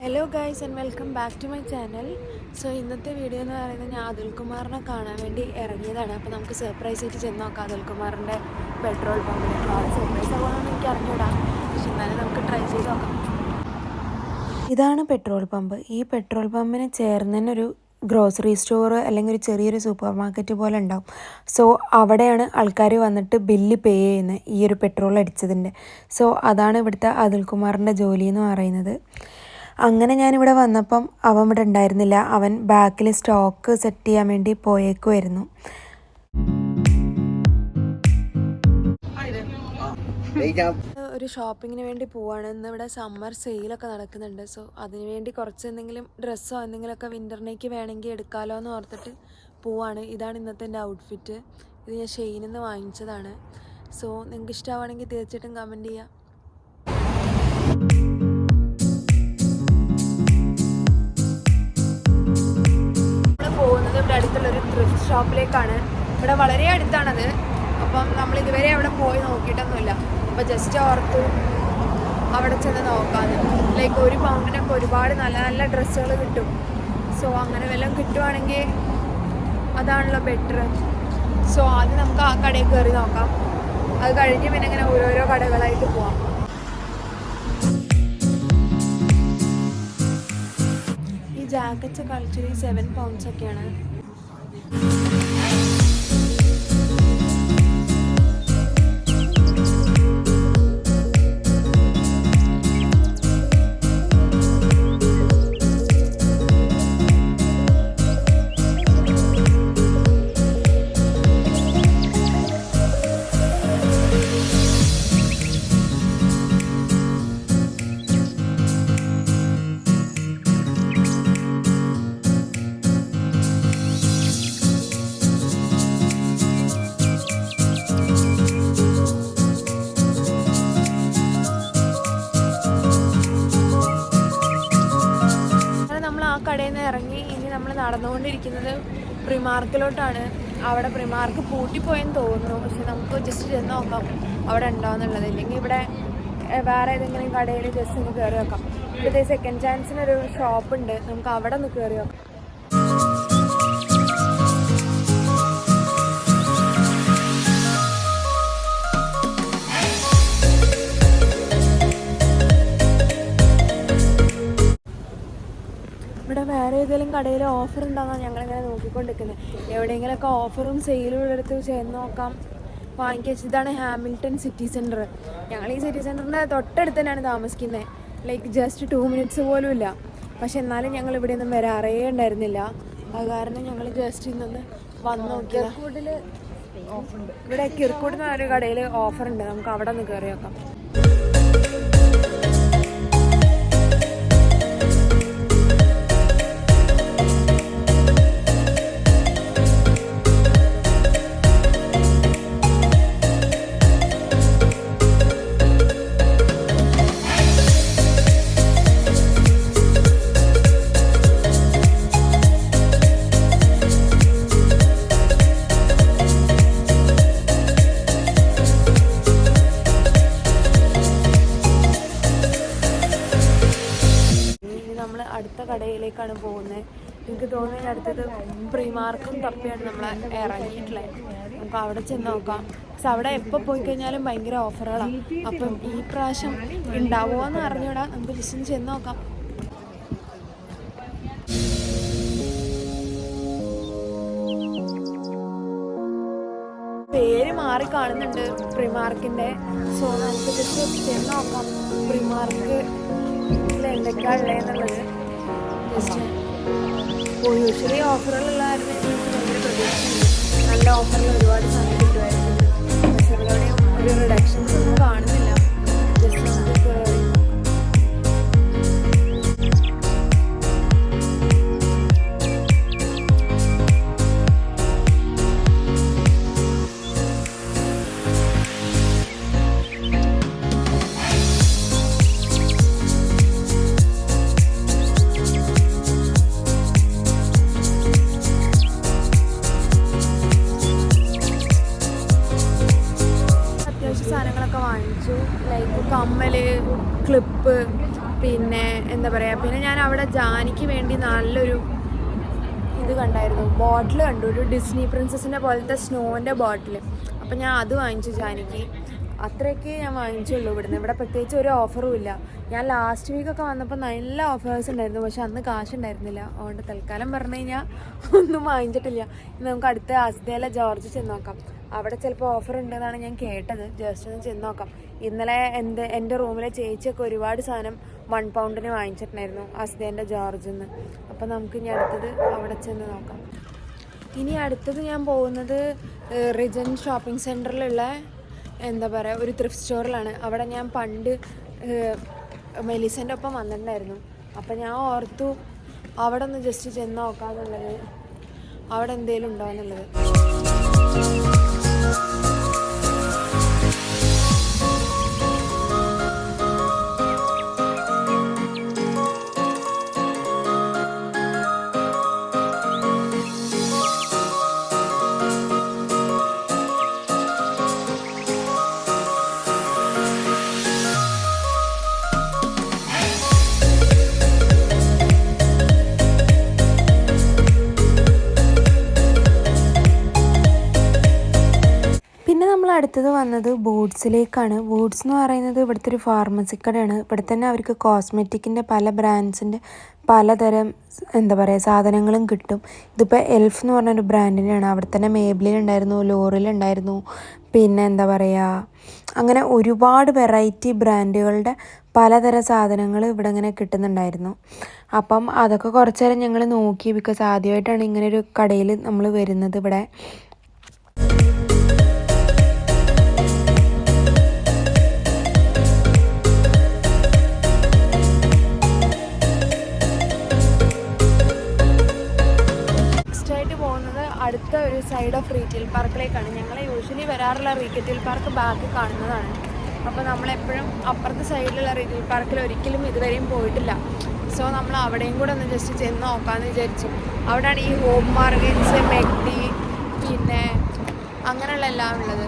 Hello guys and welcome back to my channel. So ഇന്നത്തെ video എന്ന് പറയുന്നത് ഞാൻ അതുൽകുമാറിനെ കാണാൻ വേണ്ടി ഇറങ്ങിയതാണ്. അപ്പോൾ നമുക്ക് സർപ്രൈസ് ആയിട്ട് ചെന്ന് നോക്കാം അതുൽകുമാറിൻ്റെ പെട്രോൾ പമ്പിൽ. സർപ്രൈസ് ആവുകയാണെന്ന് എനിക്ക് അറിഞ്ഞൂടാം, പക്ഷെ എന്നാലും നമുക്ക് ട്രൈ ചെയ്ത് നോക്കാം. ഇതാണ് പെട്രോൾ പമ്പ്. ഈ പെട്രോൾ പമ്പിന് ചേർന്ന് തന്നെ ഒരു ഗ്രോസറി സ്റ്റോർ അല്ലെങ്കിൽ ഒരു ചെറിയൊരു സൂപ്പർ മാർക്കറ്റ് പോലെ ഉണ്ടാവും. സോ അവിടെയാണ് ആൾക്കാർ വന്നിട്ട് ബില്ല് പേ ചെയ്യുന്നത് ഈ ഒരു പെട്രോൾ അടിച്ചതിൻ്റെ. സോ അതാണ് ഇവിടുത്തെ അതുൽകുമാറിൻ്റെ ജോലി എന്ന് പറയുന്നത്. അങ്ങനെ ഞാനിവിടെ വന്നപ്പം അവൻ ഇവിടെ ഉണ്ടായിരുന്നില്ല. അവൻ ബാക്കിൽ സ്റ്റോക്ക് സെറ്റ് ചെയ്യാൻ വേണ്ടി പോയേക്കുമായിരുന്നു. ഒരു ഷോപ്പിങ്ങിന് വേണ്ടി പോവാണ്. ഇന്ന് ഇവിടെ സമ്മർ സെയിലൊക്കെ നടക്കുന്നുണ്ട്. സോ അതിന് വേണ്ടി കുറച്ച് എന്തെങ്കിലും ഡ്രസ്സോ എന്തെങ്കിലുമൊക്കെ വിൻ്ററിനേക്ക് വേണമെങ്കിൽ എടുക്കാമല്ലോ എന്ന് ഓർത്തിട്ട് പോവാണ്. ഇതാണ് ഇന്നത്തെ എൻ്റെ ഔട്ട്ഫിറ്റ്. ഇത് ഞാൻ ഷെയിനിൽ നിന്ന് വാങ്ങിച്ചതാണ്. സോ നിങ്ങൾക്ക് ഇഷ്ടമാണെങ്കിൽ തീർച്ചയായിട്ടും കമൻറ്റ് ചെയ്യുക. ഇവിടെ അടുത്തുള്ളൊരു ത്രിഫ്റ്റ് ഷോപ്പിലേക്കാണ്. ഇവിടെ വളരെ അടുത്താണത്. അപ്പം നമ്മൾ ഇതുവരെ അവിടെ പോയി നോക്കിയിട്ടൊന്നുമില്ല. അപ്പോൾ ജസ്റ്റ് ഓർത്തു അവിടെ ചെന്ന് നോക്കാമെന്ന്. ലൈക്ക് ഒരു പൗണ്ടിനൊക്കെ ഒരുപാട് നല്ല നല്ല ഡ്രസ്സുകൾ കിട്ടും. സോ അങ്ങനെ വല്ലതും കിട്ടുവാണെങ്കിൽ അതാണല്ലോ ബെറ്റർ. സോ ആദ്യം നമുക്ക് ആ കടയിൽ കയറി നോക്കാം. അത് കഴിഞ്ഞ് പിന്നെ ഇങ്ങനെ ഓരോരോ കടകളായിട്ട് പോവാം. ഈ ജാക്കറ്റ്സ് കളിച്ചൊരു 7 pounds ഒക്കെയാണ്. കടയിൽ നിന്ന് ഇറങ്ങി ഇനി നമ്മൾ നടന്നുകൊണ്ടിരിക്കുന്നത് പ്രിമാർക്കിലോട്ടാണ്. അവിടെ പ്രിമാർക്ക് പൂട്ടിപ്പോയെന്ന് തോന്നുന്നു. പക്ഷെ നമുക്ക് ജസ്റ്റ് ചെന്ന് നോക്കാം അവിടെ ഉണ്ടോയെന്നുള്ളത്. ഇല്ലെങ്കിൽ ഇവിടെ വേറെ ഏതെങ്കിലും കടയിൽ ജസ്റ്റ് ഒന്ന് കയറി നോക്കാം. ഇവിടുത്തെ സെക്കൻഡ് ചാൻസിനൊരു ഷോപ്പുണ്ട്, നമുക്ക് അവിടെ ഒന്ന് കയറി നോക്കാം. ഇവിടെ വേറെ ഏതെങ്കിലും കടയിൽ ഓഫർ ഉണ്ടാകാൻ ഞങ്ങളിങ്ങനെ നോക്കിക്കൊണ്ടിരിക്കുന്നത്. എവിടെയെങ്കിലുമൊക്കെ ഓഫറും സെയിലും ഉള്ളിടത്ത് ചെന്ന് നോക്കാം, വാങ്ങിക്കുക. ഇതാണ് ഹാമിൽട്ടൺ സിറ്റി സെൻറ്റർ. ഞങ്ങൾ ഈ സിറ്റി സെൻറ്ററിൻ്റെ തൊട്ടടുത്ത് തന്നെയാണ് താമസിക്കുന്നത്. ലൈക്ക് ജസ്റ്റ് 2 minutes പോലും ഇല്ല. പക്ഷെ എന്നാലും ഞങ്ങൾ ഇവിടെ ഒന്നും വരാറേ ഉണ്ടായിരുന്നില്ല. അത് കാരണം ഞങ്ങൾ ജസ്റ്റ് ഇന്നൊന്ന് വന്ന് നോക്കിയത്. ഇവിടെ കിർക്കൂട് എന്ന ഒരു കടയിൽ ഓഫറുണ്ട്, നമുക്ക് അവിടെ ഒന്ന് കയറി നോക്കാം. നമ്മൾ അടുത്ത കടയിലേക്കാണ് പോകുന്നത്. എനിക്ക് തോന്നുന്നത് അടുത്തത് പ്രിമാർക്കും തപ്പിയാണ് നമ്മൾ ഇറങ്ങിയിട്ടുള്ളത്. നമുക്ക് അവിടെ ചെന്ന് നോക്കാം. പക്ഷെ അവിടെ എപ്പോൾ പോയി കഴിഞ്ഞാലും ഭയങ്കര ഓഫറുകളാണ്. അപ്പം ഈ പ്രാവശ്യം ഉണ്ടാവുമോ എന്ന് അറിഞ്ഞൂടാ. നമുക്ക് ജസ്റ്റ് ഒന്ന് ചെന്ന് നോക്കാം. പേര് മാറി കാണുന്നുണ്ട് പ്രിമാർക്കിൻ്റെ. സോ നമുക്ക് ജസ്റ്റ് ചെന്ന് നോക്കാം പ്രിമാർക്ക് എന്തൊക്കെയാണ് ഉള്ളതെന്നുള്ളത്. ജസ്റ്റ് യൂഷ്വലി ഓഫറുകളുള്ളതായിരുന്നു എനിക്ക് ഭയങ്കര പ്രതീക്ഷയുണ്ട്. നല്ല ഓഫറിൽ ഒരുപാട് സമയം കിട്ടുമായിരുന്നു. പക്ഷെ ഇവിടെ ഒരു റിഡക്ഷൻസ് ഒന്നും കാണുന്നില്ല. ജസ്റ്റ് നമുക്ക് സാധനങ്ങളൊക്കെ വാങ്ങിച്ചു. ലൈക്ക് കമ്മൽ, ക്ലിപ്പ്, പിന്നെ എന്താ പറയുക, പിന്നെ ഞാൻ അവിടെ ജാനിക്ക് വേണ്ടി നല്ലൊരു ഇത് കണ്ടായിരുന്നു, ബോട്ടിൽ കണ്ടു, ഒരു ഡിസ്നി പ്രിൻസസിൻ്റെ പോലത്തെ സ്നോൻ്റെ ബോട്ടിൽ. അപ്പം ഞാൻ അത് വാങ്ങിച്ചു ജാനിക്ക്. അത്രയൊക്കെ ഞാൻ വാങ്ങിച്ചുള്ളൂ ഇവിടുന്ന്. ഇവിടെ പ്രത്യേകിച്ച് ഒരു ഓഫറും ഇല്ല. ഞാൻ ലാസ്റ്റ് വീക്കൊക്കെ വന്നപ്പോൾ നല്ല ഓഫേഴ്സ് ഉണ്ടായിരുന്നു, പക്ഷെ അന്ന് കാശുണ്ടായിരുന്നില്ല. അതുകൊണ്ട് തൽക്കാലം പറഞ്ഞു കഴിഞ്ഞാൽ ഒന്നും വാങ്ങിച്ചിട്ടില്ല. ഇനി നമുക്ക് അടുത്ത അസ്തേല ജോർജ് ചെന്ന് നോക്കാം. അവിടെ ചിലപ്പോൾ ഓഫർ ഉണ്ടെന്നാണ് ഞാൻ കേട്ടത്. ജസ്റ്റ് ഒന്ന് ചെന്ന് നോക്കാം. ഇന്നലെ എൻ്റെ റൂമിലെ ചേച്ചിയൊക്കെ ഒരുപാട് സാധനം 1 പൗണ്ടിന് വാങ്ങിച്ചിട്ടുണ്ടായിരുന്നു അസ്തേൻ്റെ ജോർജിൽ നിന്ന്. അപ്പം നമുക്ക് ഇനി അടുത്തത് അവിടെ ചെന്ന് നോക്കാം. ഇനി അടുത്തത് ഞാൻ പോകുന്നത് റിജൻ ഷോപ്പിംഗ് സെൻറ്ററിലുള്ള എന്താ പറയുക ഒരു ത്രിഫ്റ്റ് സ്റ്റോറിലാണ്. അവിടെ ഞാൻ പണ്ട് മെലിസൻ്റെ ഒപ്പം വന്നിട്ടുണ്ടായിരുന്നു. അപ്പം ഞാൻ ഓർത്തു അവിടെ ഒന്ന് ജസ്റ്റ് ചെന്ന് നോക്കാമെന്നുള്ളത്, അവിടെ എന്തെങ്കിലും ഉണ്ടോ എന്നുള്ളത്. അടുത്തത് വന്നത് ബൂട്ട്സിലേക്കാണ്. ബൂട്ട്സ് എന്ന് പറയുന്നത് ഇവിടുത്തെ ഒരു ഫാർമസി കടയാണ്. ഇവിടെ തന്നെ അവർക്ക് കോസ്മെറ്റിക്കിൻ്റെ പല ബ്രാൻഡ്സിൻ്റെ പലതരം എന്താ പറയുക സാധനങ്ങളും കിട്ടും. ഇതിപ്പോൾ എൽഫ് എന്ന് പറഞ്ഞൊരു ബ്രാൻഡിൻ്റെയാണ്. അവിടെ തന്നെ മേബ്ലിൻ ഉണ്ടായിരുന്നു, ലോറിൽ ഉണ്ടായിരുന്നു, പിന്നെ എന്താ പറയുക അങ്ങനെ ഒരുപാട് വെറൈറ്റി ബ്രാൻഡുകളുടെ പലതരം സാധനങ്ങൾ ഇവിടെ ഇങ്ങനെ കിട്ടുന്നുണ്ടായിരുന്നു. അപ്പം അതൊക്കെ കുറച്ച് നേരം ഞങ്ങൾ നോക്കി. ബിക്കോസ് ആദ്യമായിട്ടാണ് ഇങ്ങനെ ഒരു കടയിൽ നമ്മൾ വരുന്നത് ഇവിടെ. അടുത്ത ഒരു സൈഡ് ഓഫ് റീറ്റെയിൽ പാർക്കിലേക്കാണ്. ഞങ്ങൾ യൂഷ്വലി വരാറുള്ള റീറ്റെയിൽ പാർക്ക് ബാക്ക് കാണുന്നതാണ്. അപ്പോൾ നമ്മളെപ്പോഴും അപ്പുറത്തെ സൈഡിലുള്ള റീറ്റെയിൽ പാർക്കിൽ ഒരിക്കലും ഇതുവരെയും പോയിട്ടില്ല. സോ നമ്മൾ അവിടെയും കൂടെ ഒന്ന് ജസ്റ്റ് ചെന്ന് നോക്കാമെന്ന് വിചാരിച്ചു. അവിടെയാണ് ഈ ഹോം മാർഗൻസ്, മെഗ്ഡി, പിന്നെ അങ്ങനെയുള്ള എല്ലാം ഉള്ളത്.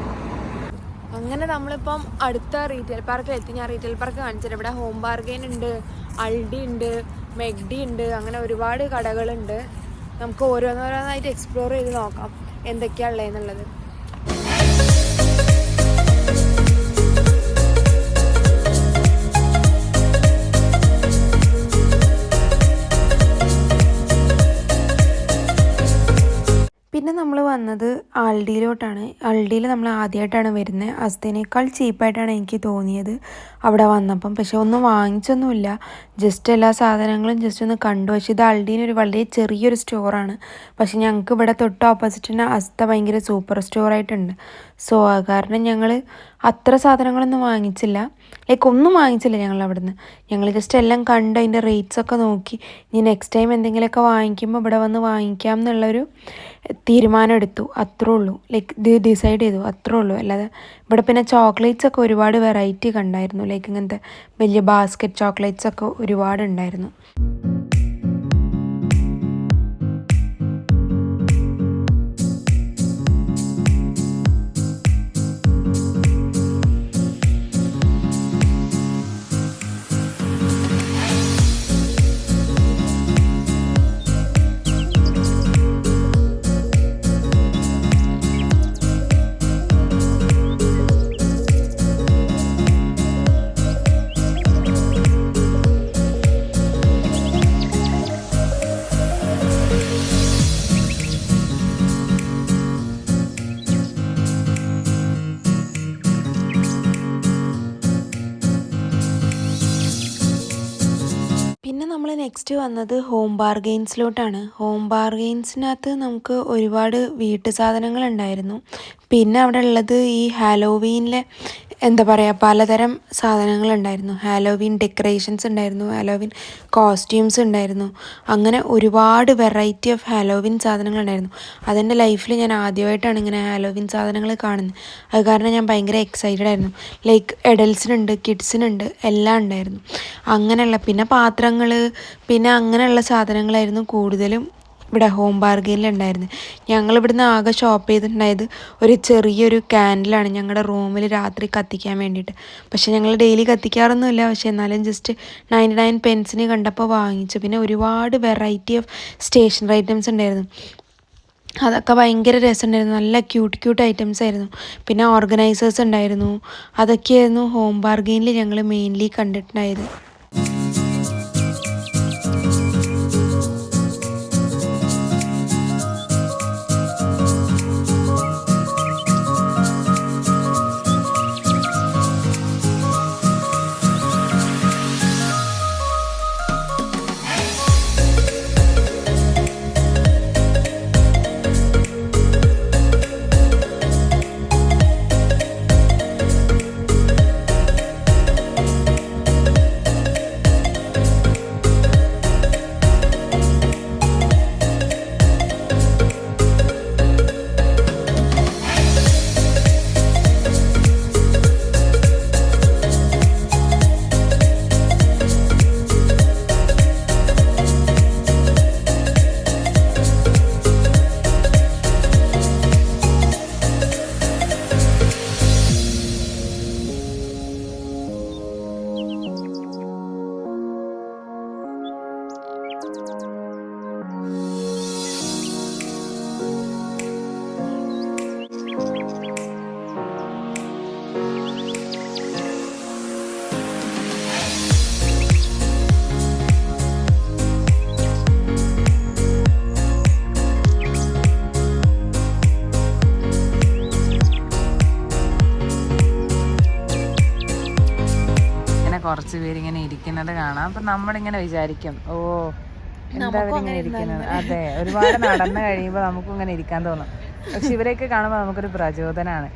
അങ്ങനെ നമ്മളിപ്പം അടുത്ത റീറ്റെയിൽ പാർക്കിലെത്തി. ഞാൻ റീറ്റെയിൽ പാർക്ക് കാണിച്ചിട്ട് ഇവിടെ ഹോം ബാർഗെയിൻ ഉണ്ട്, അൾഡി ഉണ്ട്, മെഗ്ഡി ഉണ്ട്, അങ്ങനെ ഒരുപാട് കടകളുണ്ട്. നമുക്ക് ഓരോന്നോരോന്നായിട്ട് എക്സ്പ്ലോർ ചെയ്ത് നോക്കാം എന്തൊക്കെയാണ് ഉള്ളതെന്നുള്ളത്. പിന്നെ നമ്മൾ വന്നത് ആൾഡിയിലോട്ടാണ്. ആൾഡിയിൽ നമ്മൾ ആദ്യമായിട്ടാണ് വരുന്നത്. അസ്തേനേക്കാൾ ചീപ്പായിട്ടാണ് എനിക്ക് തോന്നിയത് അവിടെ വന്നപ്പം. പക്ഷെ ഒന്നും വാങ്ങിച്ചൊന്നുമില്ല, ജസ്റ്റ് എല്ലാ സാധനങ്ങളും ജസ്റ്റ് ഒന്ന് കണ്ടു. പക്ഷേ ഇത് ആൾഡിനൊരു വളരെ ചെറിയൊരു സ്റ്റോറാണ്. പക്ഷെ ഞങ്ങൾക്ക് ഇവിടെ തൊട്ട് ഓപ്പോസിറ്റിന് അസ്ത ഭയങ്കര സൂപ്പർ സ്റ്റോറായിട്ടുണ്ട്. സോ അത് കാരണം ഞങ്ങൾ അത്ര സാധനങ്ങളൊന്നും വാങ്ങിച്ചില്ല, ഒന്നും വാങ്ങിച്ചില്ല ഞങ്ങൾ അവിടുന്ന്. ഞങ്ങൾ ജസ്റ്റ് എല്ലാം കണ്ട് അതിൻ്റെ റേറ്റ്സൊക്കെ നോക്കി ഇനി നെക്സ്റ്റ് ടൈം എന്തെങ്കിലുമൊക്കെ വാങ്ങിക്കുമ്പോൾ ഇവിടെ വന്ന് വാങ്ങിക്കാം എന്നുള്ളൊരു തീരുമാനം എടുത്തു. അത്രേ ഉള്ളൂ. ഇത് ഡിസൈഡ് ചെയ്തു, അത്രേ ഉള്ളൂ. അല്ലാതെ ഇവിടെ പിന്നെ ചോക്ലേറ്റ്സ് ഒക്കെ ഒരുപാട് വെറൈറ്റി കണ്ടായിരുന്നു. ഇങ്ങനത്തെ വലിയ ബാസ്ക്കറ്റ് ചോക്ലേറ്റ്സ് ഒക്കെ ഒരുപാട് ഉണ്ടായിരുന്നു. നെക്സ്റ്റ് വന്നത് ഹോം ബാർഗെയിൻസിലോട്ടാണ്. ഹോം ബാർഗെയിൻസിനകത്ത് നമുക്ക് ഒരുപാട് വീട്ടു സാധനങ്ങൾ ഉണ്ടായിരുന്നു. പിന്നെ അവിടെ ഉള്ളത് ഈ ഹാലോവീനിലെ എന്താ പറയുക പലതരം സാധനങ്ങളുണ്ടായിരുന്നു. ഹാലോവീൻ ഡെക്കറേഷൻസ് ഉണ്ടായിരുന്നു, ഹാലോവീൻ കോസ്റ്റ്യൂംസ് ഉണ്ടായിരുന്നു. അങ്ങനെ ഒരുപാട് വെറൈറ്റി ഓഫ് ഹാലോവീൻ സാധനങ്ങളുണ്ടായിരുന്നു. അതെൻ്റെ ലൈഫിൽ ഞാൻ ആദ്യമായിട്ടാണ് ഇങ്ങനെ ഹാലോവീൻ സാധനങ്ങൾ കാണുന്നത്. അത് കാരണം ഞാൻ ഭയങ്കര എക്സൈറ്റഡ് ആയിരുന്നു. എഡൽസിനുണ്ട്, കിഡ്സിനുണ്ട്, എല്ലാം ഉണ്ടായിരുന്നു. അങ്ങനെയുള്ള പിന്നെ പാത്രങ്ങൾ, പിന്നെ അങ്ങനെയുള്ള സാധനങ്ങളായിരുന്നു കൂടുതലും ഇവിടെ ഹോം ബാർഗെയിനിലുണ്ടായിരുന്നു. ഞങ്ങളിവിടുന്ന് ആകെ ഷോപ്പ് ചെയ്തിട്ടുണ്ടായത് ഒരു ചെറിയൊരു ക്യാൻഡിലാണ് ഞങ്ങളുടെ റൂമിൽ രാത്രി കത്തിക്കാൻ വേണ്ടിയിട്ട്. പക്ഷേ ഞങ്ങൾ ഡെയിലി കത്തിക്കാറൊന്നുമില്ല, പക്ഷേ എന്നാലും ജസ്റ്റ് 99 പെൻസിന് കണ്ടപ്പോൾ വാങ്ങിച്ചു. പിന്നെ ഒരുപാട് വെറൈറ്റി ഓഫ് സ്റ്റേഷനറി ഐറ്റംസ് ഉണ്ടായിരുന്നു. അതൊക്കെ ഭയങ്കര രസമുണ്ടായിരുന്നു. നല്ല ക്യൂട്ട് ഐറ്റംസ് ആയിരുന്നു. പിന്നെ ഓർഗനൈസേഴ്സ് ഉണ്ടായിരുന്നു. അതൊക്കെയായിരുന്നു ഹോം ബാർഗെയിനിൽ ഞങ്ങൾ മെയിൻലി കണ്ടിട്ടുണ്ടായത്. കുറച്ച് പേരിങ്ങനെ ഇരിക്കുന്നത് കാണാം. അപ്പം നമ്മളിങ്ങനെ വിചാരിക്കും, ഓ എന്താ അവരിങ്ങനെ ഇരിക്കുന്നത്. അതെ, ഒരുപാട് നടന്നു കഴിയുമ്പോൾ നമുക്കും ഇങ്ങനെ ഇരിക്കാൻ തോന്നും. പക്ഷെ ഇവരെയൊക്കെ കാണുമ്പോൾ നമുക്കൊരു പ്രചോദനമാണ്.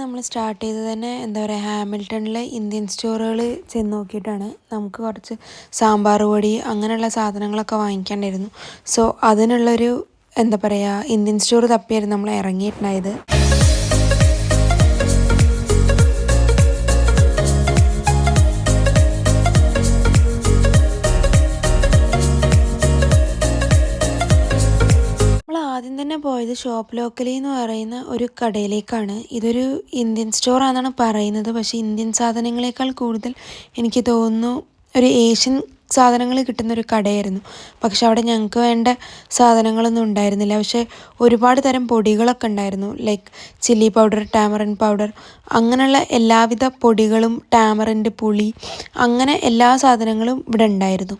നമ്മൾ സ്റ്റാർട്ട് ചെയ്തത് തന്നെ എന്താ പറയുക, ഹാമിൽട്ടണിലെ ഇന്ത്യൻ സ്റ്റോറുകൾ ചെന്ന് നോക്കിയിട്ടാണ്. നമുക്ക് കുറച്ച് സാമ്പാർ പൊടി അങ്ങനെയുള്ള സാധനങ്ങളൊക്കെ വാങ്ങിക്കാണ്ടായിരുന്നു. സോ അതിനുള്ളൊരു എന്താ പറയുക ഇന്ത്യൻ സ്റ്റോർ തപ്പിയായിരുന്നു നമ്മൾ ഇറങ്ങിയിട്ടുണ്ടായത്. ആദ്യം തന്നെ പോയത് ഷോപ്പ് ലോക്കലി എന്ന് പറയുന്ന ഒരു കടയിലേക്കാണ്. ഇതൊരു ഇന്ത്യൻ സ്റ്റോർ ആണെന്നാണ് പറയുന്നത്, പക്ഷേ ഇന്ത്യൻ സാധനങ്ങളെക്കാൾ കൂടുതൽ എനിക്ക് തോന്നുന്നു ഒരു ഏഷ്യൻ സാധനങ്ങൾ കിട്ടുന്നൊരു കടയായിരുന്നു. പക്ഷെ അവിടെ ഞങ്ങൾക്ക് വേണ്ട സാധനങ്ങളൊന്നും ഉണ്ടായിരുന്നില്ല. പക്ഷേ ഒരുപാട് തരം പൊടികളൊക്കെ ഉണ്ടായിരുന്നു. Like chilli powder, tamarind powder, അങ്ങനെയുള്ള എല്ലാവിധ പൊടികളും, ടാമറിൻ്റെ പുളി, അങ്ങനെ എല്ലാ സാധനങ്ങളും ഇവിടെ ഉണ്ടായിരുന്നു.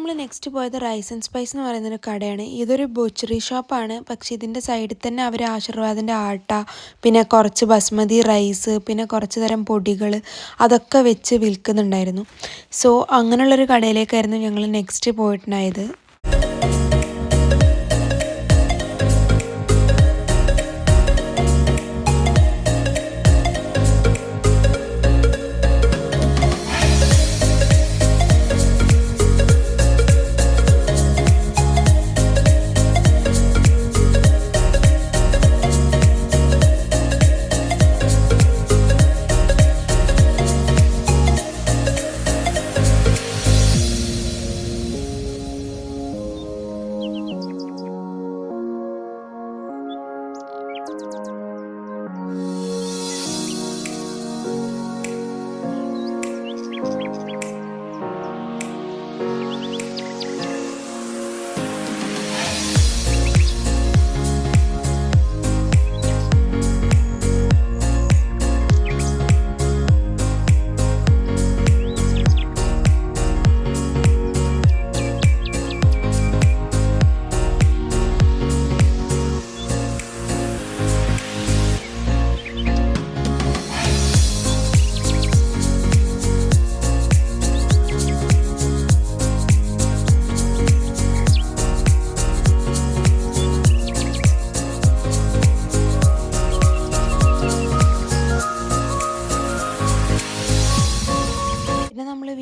നമ്മൾ നെക്സ്റ്റ് പോയത് റൈസ് ആൻഡ് സ്പൈസ് എന്ന് പറയുന്നൊരു കടയാണ്. ഇതൊരു ബുച്ചറി ഷോപ്പാണ്. പക്ഷേ ഇതിൻ്റെ സൈഡിൽ തന്നെ അവർ ആശീർവാദിൻ്റെ ആട്ട, പിന്നെ കുറച്ച് ബസ്മതി റൈസ്, പിന്നെ കുറച്ച് തരം പൊടികൾ അതൊക്കെ വെച്ച് വിൽക്കുന്നുണ്ടായിരുന്നു. സോ അങ്ങനെയുള്ളൊരു കടയിലേക്കായിരുന്നു ഞങ്ങൾ നെക്സ്റ്റ് പോയിട്ടുണ്ടായത്.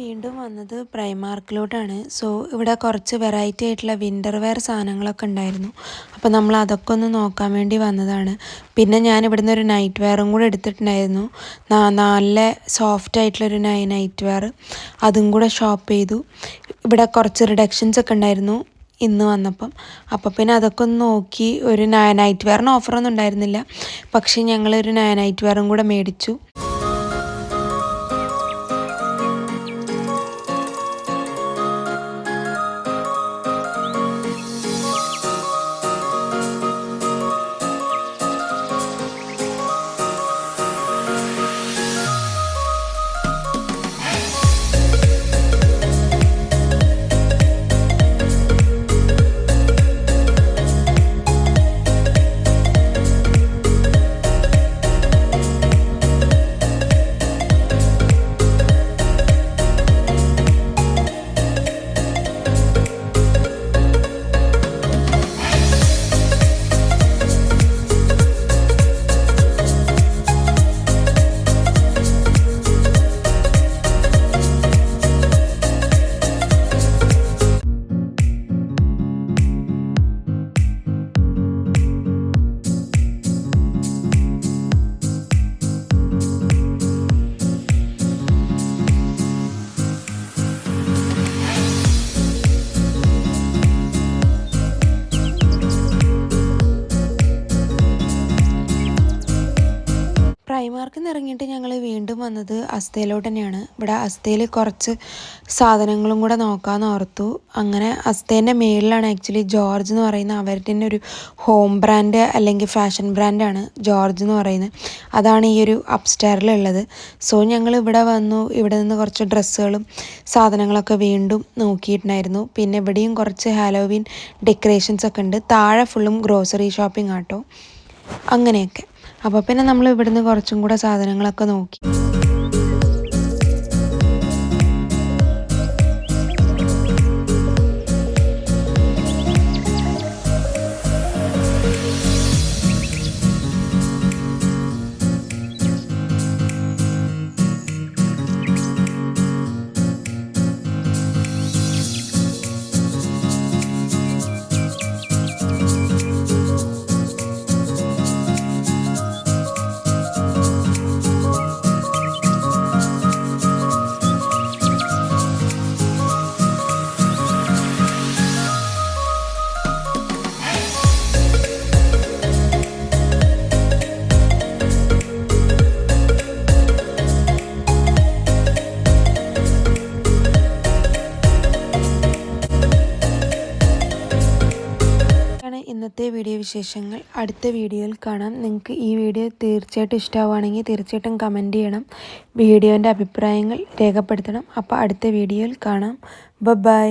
വീണ്ടും വന്നത് പ്രൈമാർക്കിലോട്ടാണ്. സോ ഇവിടെ കുറച്ച് വെറൈറ്റി ആയിട്ടുള്ള വിൻ്റർ വെയർ സാധനങ്ങളൊക്കെ ഉണ്ടായിരുന്നു. അപ്പോൾ നമ്മൾ അതൊക്കെ ഒന്ന് നോക്കാൻ വേണ്ടി വന്നതാണ്. പിന്നെ ഞാൻ ഇവിടുന്ന് ഒരു നൈറ്റ് വെയറും കൂടെ എടുത്തിട്ടുണ്ടായിരുന്നു. നല്ല സോഫ്റ്റ് ആയിട്ടുള്ളൊരു നൈറ്റ് വെയർ, അതും കൂടെ ഷോപ്പ് ചെയ്തു. ഇവിടെ കുറച്ച് റിഡക്ഷൻസ് ഒക്കെ ഉണ്ടായിരുന്നു ഇന്ന് വന്നപ്പം. അപ്പോൾ പിന്നെ അതൊക്കെ ഒന്ന് നോക്കി. ഒരു നൈറ്റ് വെയറിന് ഓഫറൊന്നും ഉണ്ടായിരുന്നില്ല, പക്ഷേ ഞങ്ങളൊരു നൈറ്റ് വെയറും കൂടെ മേടിച്ചു. പ്രൈമാർക്കിൽ നിന്ന് ഇറങ്ങിയിട്ട് ഞങ്ങൾ വീണ്ടും വന്നത് അസ്തയിലോട്ട് തന്നെയാണ്. ഇവിടെ അസ്തയിൽ കുറച്ച് സാധനങ്ങളും കൂടെ നോക്കാമെന്ന് ഓർത്തു. അങ്ങനെ അസ്തേൻ്റെ മേളിലാണ് ആക്ച്വലി ജോർജ് എന്ന് പറയുന്ന അവരുടെ തന്നെ ഒരു ഹോം ബ്രാൻഡ് അല്ലെങ്കിൽ ഫാഷൻ ബ്രാൻഡാണ് ജോർജ് എന്ന് പറയുന്നത്. അതാണ് ഈ ഒരു അപ്സ്റ്റെയറിലുള്ളത്. സോ ഞങ്ങൾ ഇവിടെ വന്നു. ഇവിടെ നിന്ന് കുറച്ച് ഡ്രസ്സുകളും സാധനങ്ങളൊക്കെ വീണ്ടും നോക്കിയിട്ടുണ്ടായിരുന്നു. പിന്നെ ഇവിടെയും കുറച്ച് ഹാലോവീൻ ഡെക്കറേഷൻസ് ഒക്കെ ഉണ്ട്. താഴെ ഫുള്ളും ഗ്രോസറി ഷോപ്പിംഗ് ആട്ടോ. അങ്ങനെയൊക്കെ. അപ്പോൾ പിന്നെ നമ്മൾ ഇവിടുന്ന് കുറച്ചും കൂടെ സാധനങ്ങളൊക്കെ നോക്കി. ഇന്നത്തെ വീഡിയോ വിശേഷങ്ങൾ. അടുത്ത വീഡിയോയിൽ കാണാം. നിങ്ങൾക്ക് ഈ വീഡിയോ തീർച്ചയായിട്ടും ഇഷ്ടമാവുകയാണെങ്കിൽ തീർച്ചയായിട്ടും കമൻറ്റ് ചെയ്യണം. വീഡിയോൻ്റെ അഭിപ്രായങ്ങൾ രേഖപ്പെടുത്തണം. അപ്പോൾ അടുത്ത വീഡിയോയിൽ കാണാം. ബൈ.